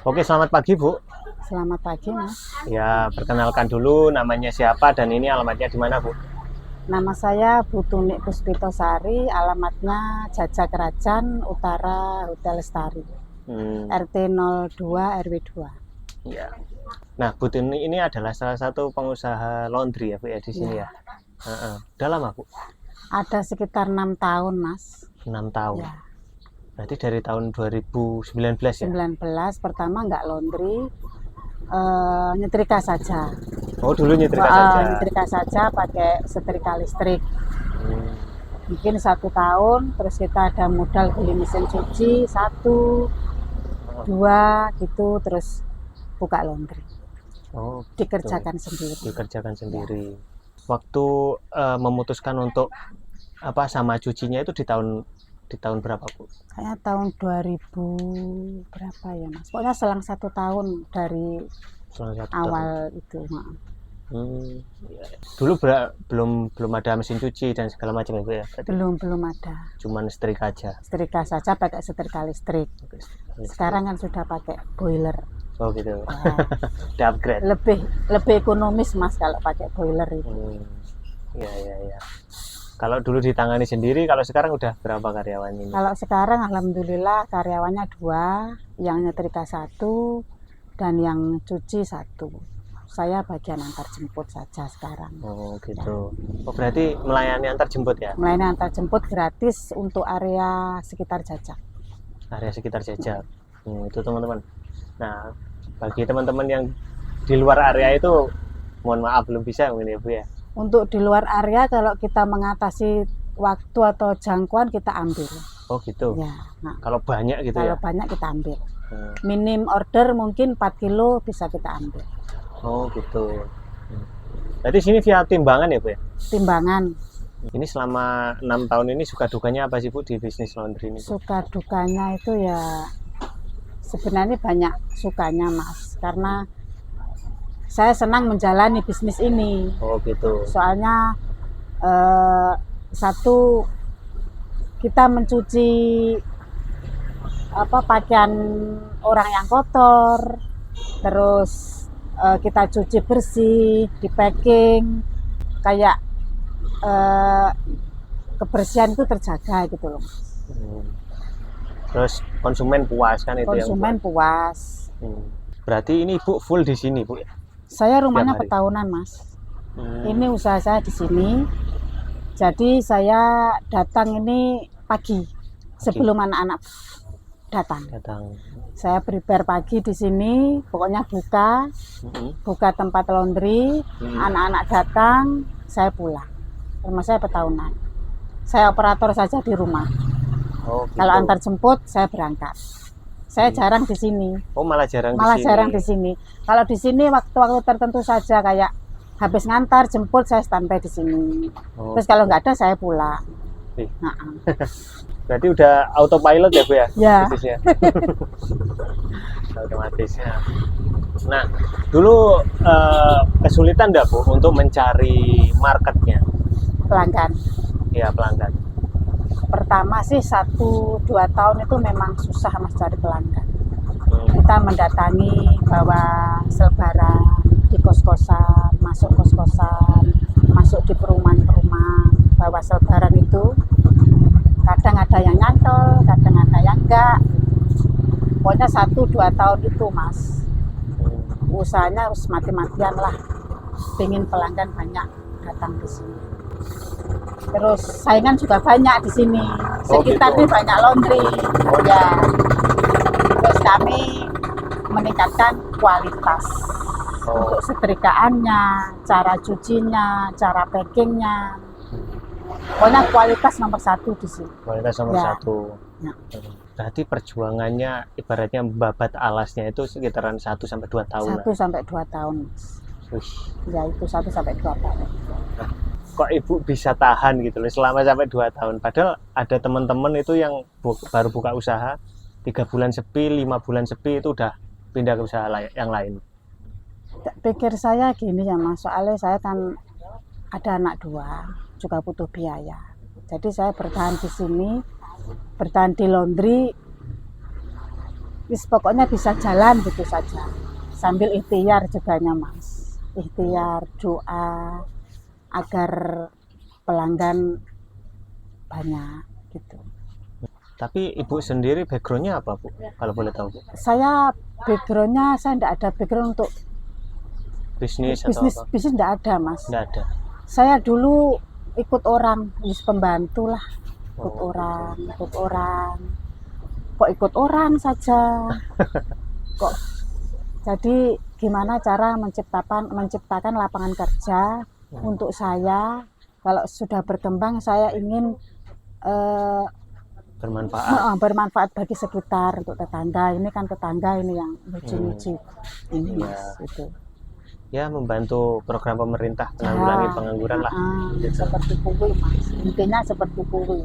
Oke, selamat pagi Bu. Selamat pagi, Mas. Ya, perkenalkan dulu namanya siapa dan ini alamatnya di mana Bu? Nama saya Bu Tunik Puspitosari, alamatnya Jajak Kerajaan Utara Hotel Lestari, RT 02 RW 2. Ya. Nah, Bu Tunik ini adalah salah satu pengusaha laundry ya Bu ya di sini ya. Udah lama Bu? Ada sekitar 6 tahun, Mas. 6 tahun. Ya. Berarti dari tahun 2019 ya? 19 pertama nggak laundry, nyetrika saja. Oh, dulu nyetrika saja. Nyetrika saja pakai setrika listrik. Mungkin 1 tahun, terus kita ada modal beli mesin cuci 1, 2 gitu, terus buka laundry. Oh, dikerjakan sendiri. Dikerjakan sendiri. Ya. Waktu memutuskan untuk sama cucinya itu di tahun berapa Bu? Kayaknya tahun 2000 berapa ya Mas? Pokoknya selang 1 tahun dari awal tahun. Itu. Ya. Dulu belum ada mesin cuci dan segala macam itu ya? Belum ada. Cuman setrika aja? Setrika saja pakai setrika listrik. Sekarang kan sudah pakai boiler. Oh gitu. Udah upgrade. Lebih ekonomis Mas kalau pakai boiler itu. Ya. Kalau dulu ditangani sendiri, kalau sekarang udah berapa karyawan ini? Kalau sekarang alhamdulillah karyawannya 2, yang nyetrika 1 dan yang cuci 1. Saya bagian antar jemput saja sekarang. Oh gitu. Ya. Oh berarti melayani antar jemput ya? Melayani antar jemput gratis untuk area sekitar Jajak. Area sekitar Jajak. Itu teman-teman. Nah, bagi teman-teman yang di luar area itu, mohon maaf belum bisa mungkin ya Bu ya. Untuk di luar area kalau kita mengatasi waktu atau jangkauan kita ambil. Oh gitu. Ya. Nah, kalau banyak gitu kalau ya? Kalau banyak kita ambil. Minim order mungkin 4 kilo bisa kita ambil. Oh gitu. Berarti sini via timbangan ya Bu ya? Timbangan. Ini selama 6 tahun ini suka dukanya apa sih Bu di bisnis laundry ini? Suka dukanya itu ya sebenarnya banyak sukanya Mas, karena saya senang menjalani bisnis ini. Oh gitu. Soalnya satu, kita mencuci pakaian orang yang kotor, terus kita cuci bersih, di packing, kayak kebersihan itu terjaga gitu loh Mas. Terus konsumen puas kan itu? Konsumen puas. Berarti ini Ibu full di sini Bu ya? Saya rumahnya Petahunan Mas. Ini usaha saya di sini. Jadi saya datang ini pagi. Sebelum anak-anak datang. Saya prepare pagi di sini, pokoknya buka tempat laundry, anak-anak datang, saya pulang. Rumah saya Petahunan. Saya operator saja di rumah. Oh, gitu. Kalau antar jemput saya berangkat. Saya jarang di sini. Oh, malah jarang di sini. Kalau di sini waktu-waktu tertentu saja, kayak habis ngantar jemput saya standby di sini. Terus kalau nggak ada saya pulang. Berarti udah autopilot ya Bu ya? Ya. Bisnisnya. Otomatisnya. Nah, dulu kesulitan nggak Bu untuk mencari marketnya? Pelanggan. Iya, pelanggan. Pertama sih 1-2 tahun itu memang susah Mas cari pelanggan. Kita mendatangi, bawa selebaran di kos-kosan, masuk kos-kosan, masuk di perumahan-perumahan, bawa selebaran itu. Kadang ada yang nyantol, kadang ada yang enggak. Pokoknya 1-2 tahun itu Mas. Usahanya harus mati-matian lah. Pengen pelanggan banyak datang di sini. Terus saingan juga banyak di sini. Sekitar ini banyak laundry. Ya. Terus kami meningkatkan kualitas untuk setrikaannya, cara cucinya, cara packingnya. Pokoknya kualitas nomor 1 di sini. Kualitas nomor 1. Ya. Berarti perjuangannya ibaratnya membabat alasnya itu sekitaran 1-2 tahun. 1-2 tahun. Ya itu 1-2 tahun. Nah, kok Ibu bisa tahan gitu loh selama sampai 2 tahun? Padahal ada teman-teman itu yang baru buka usaha 3 bulan sepi, 5 bulan sepi itu udah pindah ke usaha yang lain. Pikir saya gini ya Mas, soalnya saya kan ada anak 2, juga butuh biaya. Jadi saya bertahan di sini, bertahan di laundry pokoknya bisa jalan gitu saja. Sambil ikhtiar juganya Mas. Ikhtiar, doa agar pelanggan banyak gitu. Tapi ibu sendiri backgroundnya apa Bu? Kalau boleh tahu Bu? Saya backgroundnya saya tidak ada background untuk Bisnis atau bisnis apa? bisnis tidak ada Mas. Nggak ada. Saya dulu ikut orang, pembantu lah, ikut Oh, orang, kok ikut orang saja, kok. Jadi gimana cara menciptakan lapangan kerja untuk saya? Kalau sudah berkembang, saya ingin bermanfaat bagi sekitar, untuk tetangga. Ini kan tetangga ini yang lucu-lucu ini Mas, itu. Ya, membantu program pemerintah menanggulangi pengangguran lah. Gitu. Seperti kuwi Mas, intinya seperti kuwi.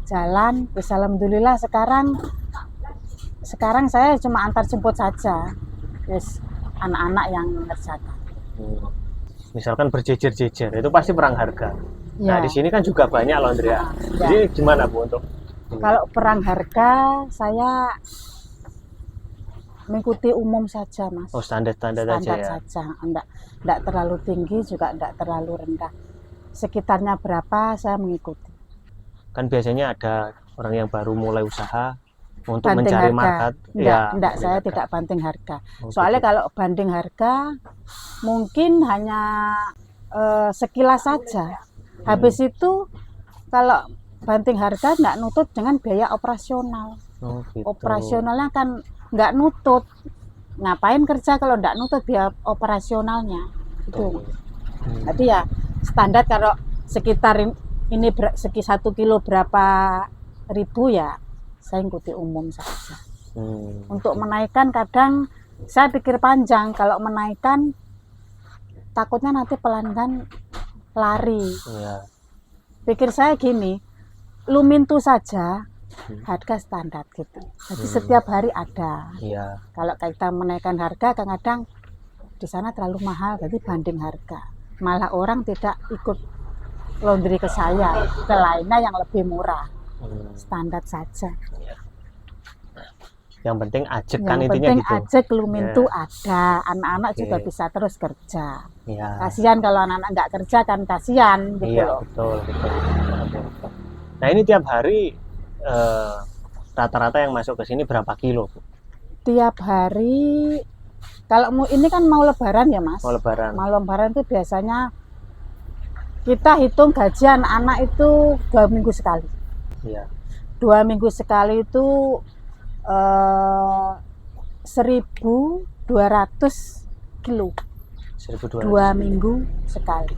Jalan, alhamdulillah sekarang saya cuma antar jemput saja, yes, anak-anak yang ngerjakan. Misalkan berjejer-jejer, itu pasti perang harga. Ya. Nah, di sini kan juga banyak laundry. Jadi gimana Bu untuk? Kalau perang harga, saya mengikuti umum saja Mas. Oh, standar aja ya. Saja, enggak terlalu tinggi juga enggak terlalu rendah. Sekitarnya berapa saya mengikuti. Kan biasanya ada orang yang baru mulai usaha untuk banting mencari harga. market. Enggak, saya tidak banting harga. Soalnya kalau banding harga mungkin hanya sekilas saja. Habis itu kalau banting harga enggak nutut dengan biaya operasional. Gitu. Operasionalnya kan enggak nutut. Ngapain kerja kalau enggak nutut biaya operasionalnya? Itu. Jadi ya standar kalau sekitar ini segi 1 kilo berapa ribu ya saya ikuti umum saja. Untuk menaikkan kadang saya pikir panjang, kalau menaikkan takutnya nanti pelanggan lari. Ya. Pikir saya gini, lumintu saja harga standar gitu. Jadi setiap hari ada. Ya. Kalau kita menaikkan harga kadang-kadang di sana terlalu mahal, jadi banding harga. Malah orang tidak ikut laundry ke saya, ke lainnya yang lebih murah. Standar saja. Yang penting ajek kan yang intinya penting gitu. Ajek lumintu ada, anak-anak juga bisa terus kerja. Kasihan kalau anak-anak nggak kerja kan kasihan gitu loh. Betul. Nah ini tiap hari rata-rata yang masuk ke sini berapa kilo Bu? Tiap hari kalau ini kan mau lebaran ya Mas. Mau lebaran itu biasanya kita hitung gaji anak-anak itu 2 minggu sekali. Iya. 2 minggu sekali itu 1.200 kilo. 1.200. 2 minggu sekali.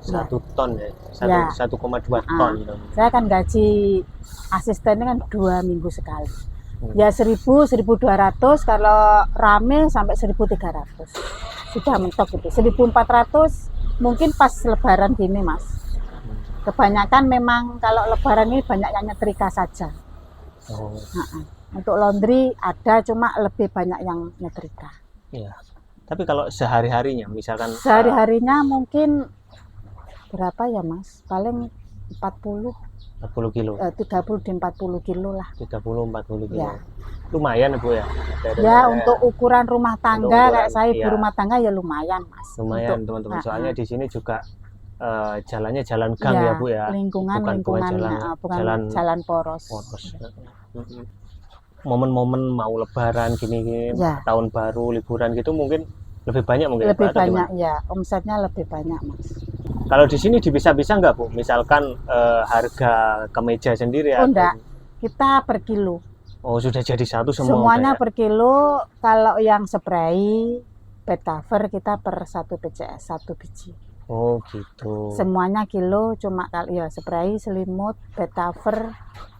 1 ton ya. 1,2 ton. Saya kan gaji asistennya kan 2 minggu sekali. Ya 1.200 kalau rame sampai 1.300. Sudah mentok gitu. 1.400 mungkin pas lebaran gini Mas. Kebanyakan memang kalau lebaran ini banyak yang nyetrika saja. Untuk laundry ada, cuma lebih banyak yang nyetrika. Iya. Tapi kalau sehari-harinya misalkan sehari-harinya mungkin berapa ya Mas? Paling 40 kilo. 30-40 kilo lah. 30-40 kilo. Ya. Lumayan Bu ya. Ya untuk ukuran rumah tangga kayak saya ibu rumah tangga ya lumayan Mas. Lumayan teman-teman. Soalnya di sini juga jalannya jalan gang ya Bu ya. Bukan jalan poros. Momen-momen mau lebaran gini ya. Tahun baru, liburan gitu mungkin lebih banyak lebih banyak ya, omsetnya lebih banyak Mas. Kalau di sini dipisah-pisah nggak Bu? Misalkan harga kemeja sendiri ya? Oh enggak, kita per kilo. Oh sudah jadi satu semua? Semuanya per kilo. Kalau yang spray, bed cover kita per 1 BCS, 1 biji. Oh gitu. Semuanya kilo, cuma ya spray, selimut, bed cover,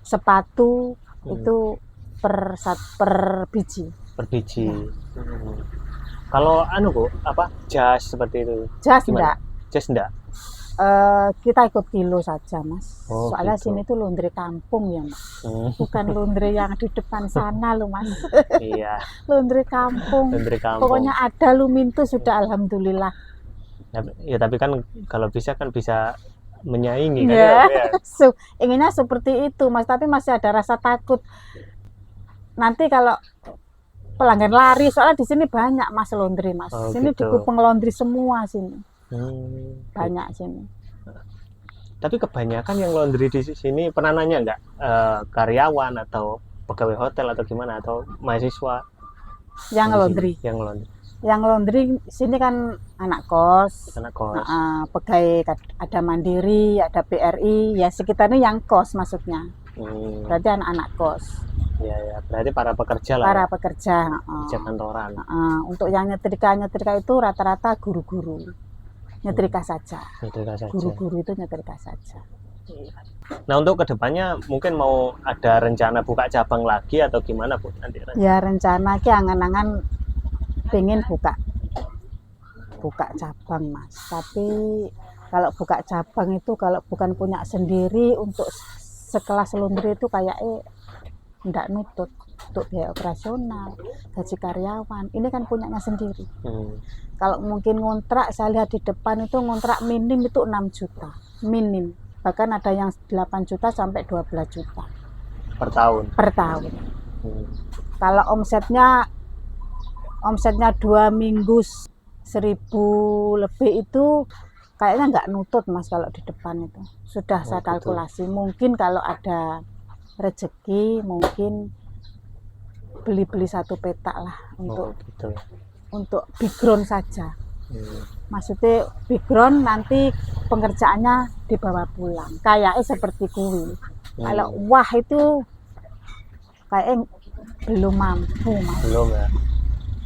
sepatu itu per biji. Per biji. Ya. Kalau Bu, jas seperti itu? Jas enggak. Jas enggak? Kita ikut kilo saja Mas. Oh, soalnya gitu. Sini tuh laundry kampung ya Mas. Bukan laundry yang di depan sana loh Mas. Iya. Laundry kampung. Pokoknya ada lumintu sudah alhamdulillah. Ya tapi kan kalau bisa menyaingi kan ya. Inginnya seperti itu Mas, tapi masih ada rasa takut. nanti kalau pelanggan lari, soalnya di sini banyak Mas laundry Mas. Oh, Sini gitu. dikuping laundry semua sini. Banyak Gitu. sini. Tapi kebanyakan yang laundry di sini pernah nanya nggak karyawan atau pegawai hotel atau gimana atau mahasiswa Yang di sini? laundry. Yang laundry sini kan anak kos. Anak kos. Pegawai ada Mandiri, ada BRI, ya sekitarnya yang kos maksudnya. Berarti anak-anak kos. Ya, berarti para pekerja lah. Para pekerja. Pekerja kantoran. Untuk yang nyetrika itu rata-rata guru-guru. Nyetrika saja. Nyetrika saja. Guru-guru itu nyetrika saja. Nah, untuk kedepannya mungkin mau ada rencana buka cabang lagi atau gimana Bu nanti? Ya rencana ki angan-angan pengen buka cabang Mas. Tapi kalau buka cabang itu kalau bukan punya sendiri untuk sekelas laundry itu kayaknya enggak nutut untuk biaya operasional, gaji karyawan. Ini kan punyanya sendiri. Kalau mungkin ngontrak, saya lihat di depan itu ngontrak minim itu 6 juta. Minim. Bahkan ada yang 8 juta sampai 12 juta. Per tahun? Per tahun. Kalau omsetnya 2 minggu 1.000 lebih itu kayaknya nggak nutut Mas kalau di depan itu. Sudah saya kalkulasi. Mungkin kalau ada rezeki mungkin beli 1 petak lah untuk background saja. Maksudnya background nanti pengerjaannya dibawa pulang. Kayaknya seperti kuwi. Kalau wah itu kayaknya belum mampu Mas. Belum ya?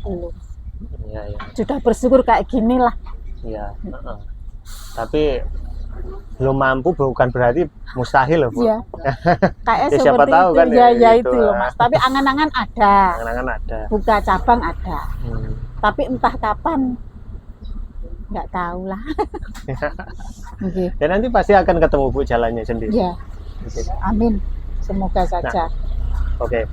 Belum. Ya. Sudah bersyukur kayak gini lah. Ya. Tapi belum mampu bukan berarti mustahil loh Bu. Iya. Kayak Ya, siapa seperti tahu itu. kan Ya ya itu gitu loh lah. Mas. Tapi angan-angan ada. Angan-angan ada. Buka cabang ada. Tapi entah kapan nggak tahu lah. Okay. Ya nanti pasti akan ketemu Bu jalannya sendiri. Ya. Amin. Semoga saja. Oke.